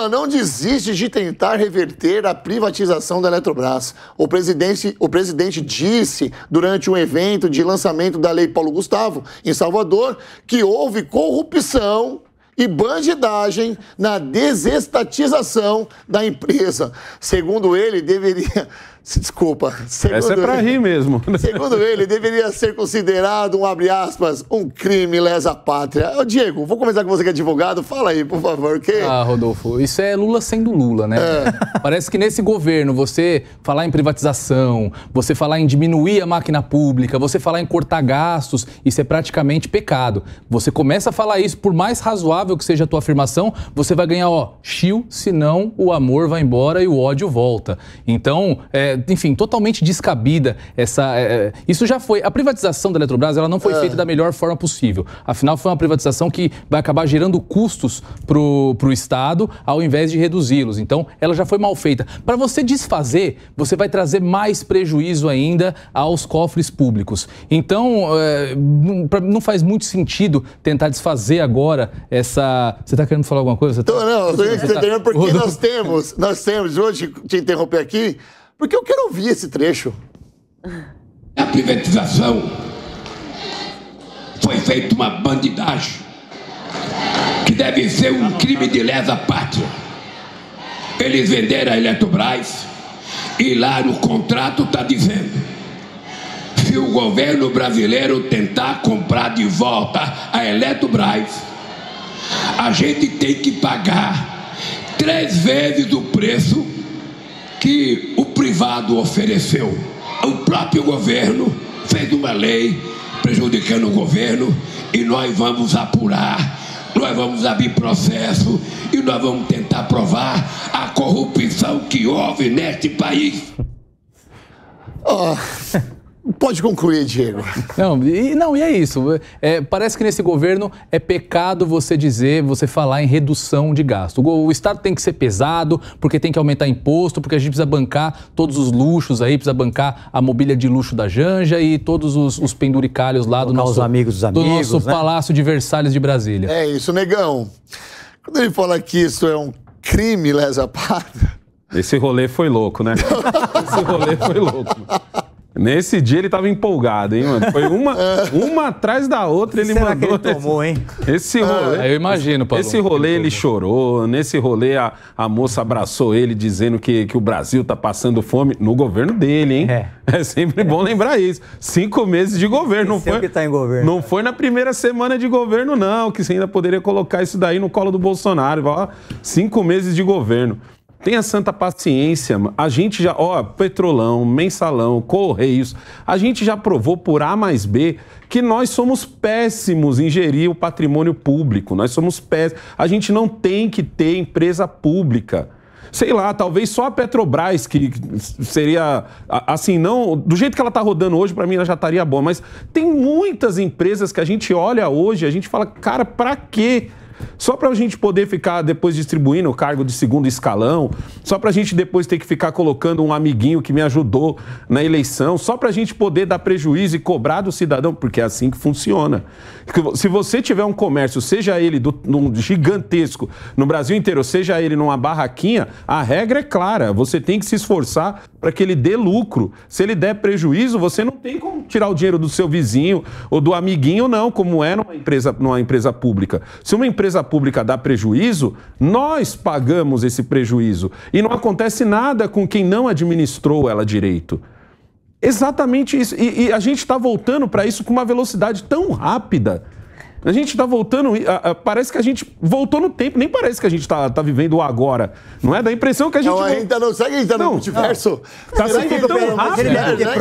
Lula não desiste de tentar reverter a privatização da Eletrobras. O presidente disse durante um evento de lançamento da Lei Paulo Gustavo, em Salvador, que houve corrupção e bandidagem na desestatização da empresa. Segundo ele, deveria... Desculpa. Essa é pra rir mesmo. Segundo ele, deveria ser considerado, abre aspas, um crime lesa pátria. Ô, Diego, vou começar com você que é advogado. Fala aí, por favor. Rodolfo, isso é Lula sendo Lula, né? Parece que nesse governo, você falar em privatização, você falar em diminuir a máquina pública, você falar em cortar gastos, isso é praticamente pecado. Você começa a falar isso, por mais razoável que seja a tua afirmação, você vai ganhar, chill, senão o amor vai embora e o ódio volta. Então, enfim, totalmente descabida isso já foi. A privatização da Eletrobras, ela não foi feita da melhor forma possível. Afinal, foi uma privatização que vai acabar gerando custos pro Estado, ao invés de reduzi-los. Então, ela já foi mal feita. Para você desfazer, você vai trazer mais prejuízo ainda aos cofres públicos. Então, não faz muito sentido tentar desfazer agora essa... Você está querendo falar alguma coisa? Não, eu estou entendendo porque nós temos, vou te interromper aqui, porque eu quero ouvir esse trecho. A privatização foi feita uma bandidagem que deve ser um crime de lesa pátria. Eles venderam a Eletrobras e lá no contrato está dizendo: se o governo brasileiro tentar comprar de volta a Eletrobras, a gente tem que pagar 3 vezes o preço que o privado ofereceu. O próprio governo fez uma lei prejudicando o governo e nós vamos apurar, nós vamos abrir processo e nós vamos tentar provar a corrupção que houve neste país. Pode concluir, Diego. E é isso. Parece que nesse governo é pecado você falar em redução de gasto. O Estado tem que ser pesado, porque tem que aumentar imposto, porque a gente precisa bancar todos os luxos aí, precisa bancar a mobília de luxo da Janja e todos os penduricalhos lá do nosso Palácio de Versalhes de Brasília. É isso, Negão. Quando ele fala que isso é um crime lesa pátria... Esse rolê foi louco, né? Esse rolê foi louco. Nesse dia ele tava empolgado, hein, mano? Foi uma atrás da outra, ele Será mandou... que ele tomou, hein? Esse rolê... eu imagino, Paulo. Esse rolê ele chorou, nesse rolê a moça abraçou ele dizendo que o Brasil tá passando fome no governo dele, hein? É sempre bom lembrar isso. 5 meses de governo, não foi... que tá em governo. Não foi na primeira semana de governo, não, que você ainda poderia colocar isso daí no colo do Bolsonaro. 5 meses de governo. Tenha santa paciência, a gente já, Petrolão, Mensalão, Correios, a gente já provou por A mais B que nós somos péssimos em gerir o patrimônio público, nós somos péssimos, a gente não tem que ter empresa pública. Sei lá, talvez só a Petrobras, que seria, assim, não... Do jeito que ela está rodando hoje, para mim, ela já estaria boa, mas tem muitas empresas que a gente olha hoje, a gente fala, cara, para quê? Só para a gente poder ficar depois distribuindo o cargo de segundo escalão, só para a gente depois ter que ficar colocando um amiguinho que me ajudou na eleição, só para a gente poder dar prejuízo e cobrar do cidadão, porque é assim que funciona. Se você tiver um comércio, seja ele num gigantesco no Brasil inteiro, seja ele numa barraquinha, a regra é clara, você tem que se esforçar para que ele dê lucro. Se ele der prejuízo, você não tem como tirar o dinheiro do seu vizinho ou do amiguinho, não, como é numa empresa pública. Se uma empresa pública dá prejuízo, nós pagamos esse prejuízo. E não acontece nada com quem não administrou ela direito. Exatamente isso. E a gente está voltando para isso com uma velocidade tão rápida. A gente está voltando, parece que a gente voltou no tempo, nem parece que a gente está vivendo o agora. Não é? Dá a impressão que a gente... Será que a gente está no multiverso? Está sendo tão rápido.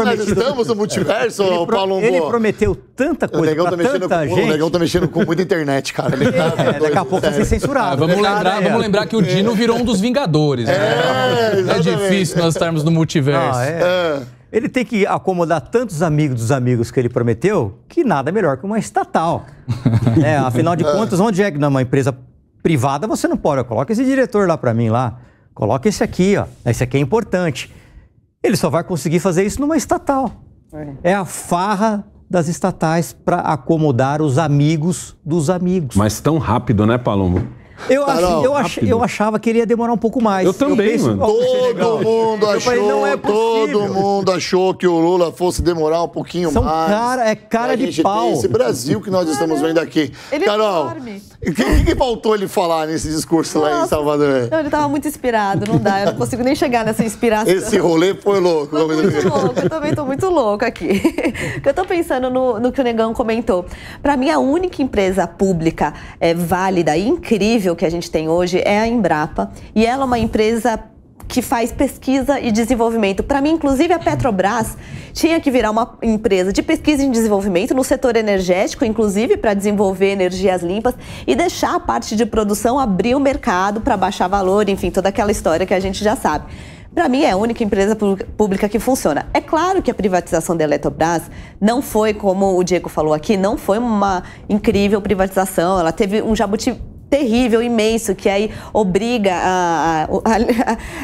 Nós estamos no multiverso, Paulo? Ele prometeu tanta coisa para tanta gente. O Negão tá mexendo com muita internet, cara. Daqui a pouco vai ser censurado. Vamos lembrar que o Dino virou um dos Vingadores. É difícil nós estarmos no multiverso. Ele tem que acomodar tantos amigos dos amigos que ele prometeu, que nada melhor que uma estatal. Afinal de contas, onde é que numa empresa privada você não pode? Coloca esse diretor lá para mim lá. Coloca esse aqui, Esse aqui é importante. Ele só vai conseguir fazer isso numa estatal. É a farra das estatais para acomodar os amigos dos amigos. Mas tão rápido, né, Palombo? Eu achava que ele ia demorar um pouco mais. Eu também, mano. Todo mundo achou, não é possível. todo mundo achou que o Lula fosse demorar um pouquinho mais. Cara de pau. Tem esse Brasil que nós estamos vendo aqui. Carol, o que faltou ele falar nesse discurso lá em Salvador? Não, ele tava muito inspirado, não dá, eu não consigo nem chegar nessa inspiração. Esse rolê foi louco. Foi muito louco, eu também tô muito louca aqui. Eu tô pensando no que o Negão comentou. Para mim, a única empresa pública válida e incrível que a gente tem hoje é a Embrapa. E ela é uma empresa que faz pesquisa e desenvolvimento. Para mim, inclusive, a Petrobras tinha que virar uma empresa de pesquisa e desenvolvimento no setor energético, inclusive para desenvolver energias limpas e deixar a parte de produção abrir o mercado para baixar valor, enfim, toda aquela história que a gente já sabe. Para mim, é a única empresa pública que funciona. É claro que a privatização da Eletrobras não foi, como o Diego falou aqui, não foi uma incrível privatização. Ela teve um jabuti terrível, imenso, que aí obriga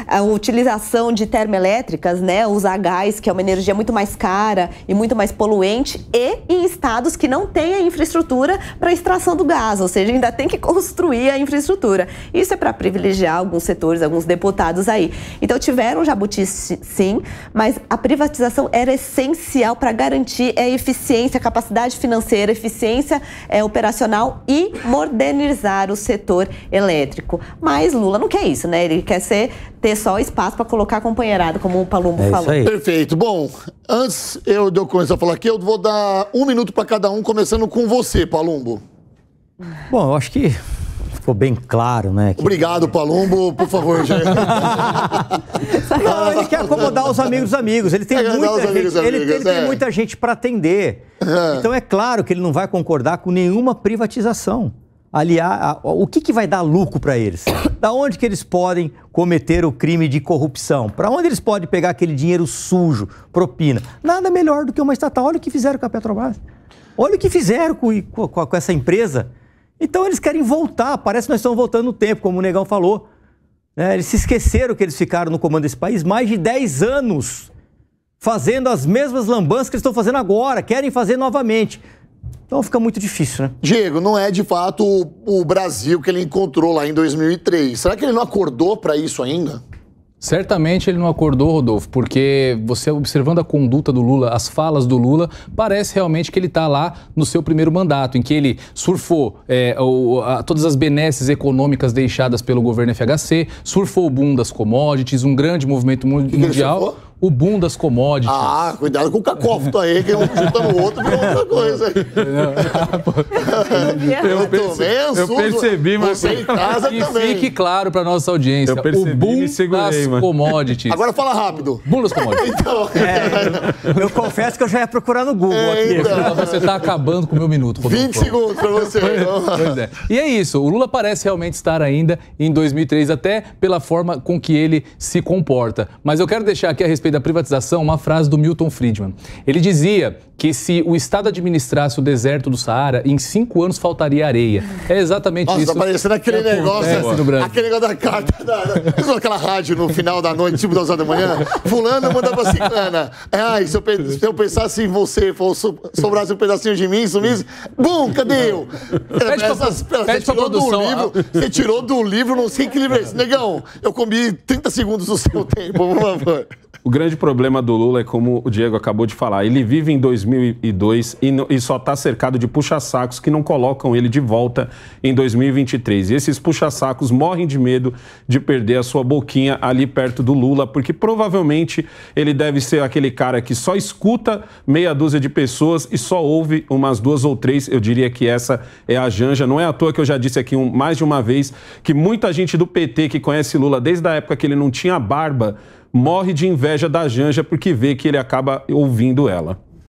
a utilização de termoelétricas, né, usar gás, que é uma energia muito mais cara e muito mais poluente, e em estados que não têm a infraestrutura para extração do gás, ou seja, ainda tem que construir a infraestrutura. Isso é para privilegiar alguns setores, alguns deputados aí. Então tiveram jabuti sim, mas a privatização era essencial para garantir a eficiência, a capacidade financeira, eficiência operacional e modernizar o setor elétrico. Mas Lula não quer isso, né? Ele quer ter só espaço para colocar companheirado, como o Palumbo falou. Isso aí. Perfeito. Bom, antes de eu começar a falar aqui, eu vou dar 1 minuto para cada um, começando com você, Palumbo. Bom, eu acho que ficou bem claro, né? Obrigado, Palumbo. Por favor, gente. Não, ele quer acomodar os amigos dos amigos. Ele tem muita gente para atender. Então é claro que ele não vai concordar com nenhuma privatização. Aliás, o que vai dar lucro para eles? Da onde que eles podem cometer o crime de corrupção? Para onde eles podem pegar aquele dinheiro sujo, propina? Nada melhor do que uma estatal. Olha o que fizeram com a Petrobras. Olha o que fizeram com essa empresa. Então eles querem voltar. Parece que nós estamos voltando no tempo, como o Negão falou. Eles se esqueceram que eles ficaram no comando desse país mais de 10 anos, fazendo as mesmas lambanças que eles estão fazendo agora. Querem fazer novamente. Então fica muito difícil, né? Diego, não é de fato o Brasil que ele encontrou lá em 2003. Será que ele não acordou para isso ainda? Certamente ele não acordou, Rodolfo, porque você observando a conduta do Lula, as falas do Lula, parece realmente que ele está lá no seu primeiro mandato, em que ele surfou todas as benesses econômicas deixadas pelo governo FHC, surfou o boom das commodities, um grande movimento mundial. O boom das commodities. Ah, cuidado com o cacófito aí, que um juntando o outro virou outra coisa. Eu percebi, mas você em casa que também. Fique claro para nossa audiência. Eu percebi, o boom me segurei, das commodities. Agora fala rápido. Boom das commodities. Então, eu confesso que eu já ia procurar no Google aqui. Então. Você está acabando com o meu minuto, Rodolfo. 20 segundos para você. Pois é. E é isso, o Lula parece realmente estar ainda em 2003, até pela forma com que ele se comporta. Mas eu quero deixar aqui a respeito da privatização uma frase do Milton Friedman. Ele dizia que se o Estado administrasse o deserto do Saara, em 5 anos faltaria areia. É exatamente isso. Nossa, tá parecendo aquele negócio, aquele negócio da carta, aquela rádio no final da noite, tipo 2 horas da manhã, fulano manda pra ciclana. Ai, se eu pensasse em você, sobrasse um pedacinho de mim, sumisse, bum, cadê eu? Você tirou do livro, não sei que livro é esse. Negão, eu comi 30 segundos do seu tempo, por favor. O grande problema do Lula é como o Diego acabou de falar. Ele vive em 2002 e só está cercado de puxa-sacos que não colocam ele de volta em 2023. E esses puxa-sacos morrem de medo de perder a sua boquinha ali perto do Lula, porque provavelmente ele deve ser aquele cara que só escuta meia dúzia de pessoas e só ouve umas 2 ou 3. Eu diria que essa é a Janja. Não é à toa que eu já disse aqui mais de uma vez que muita gente do PT que conhece Lula desde a época que ele não tinha barba morre de inveja da Janja porque vê que ele acaba ouvindo ela.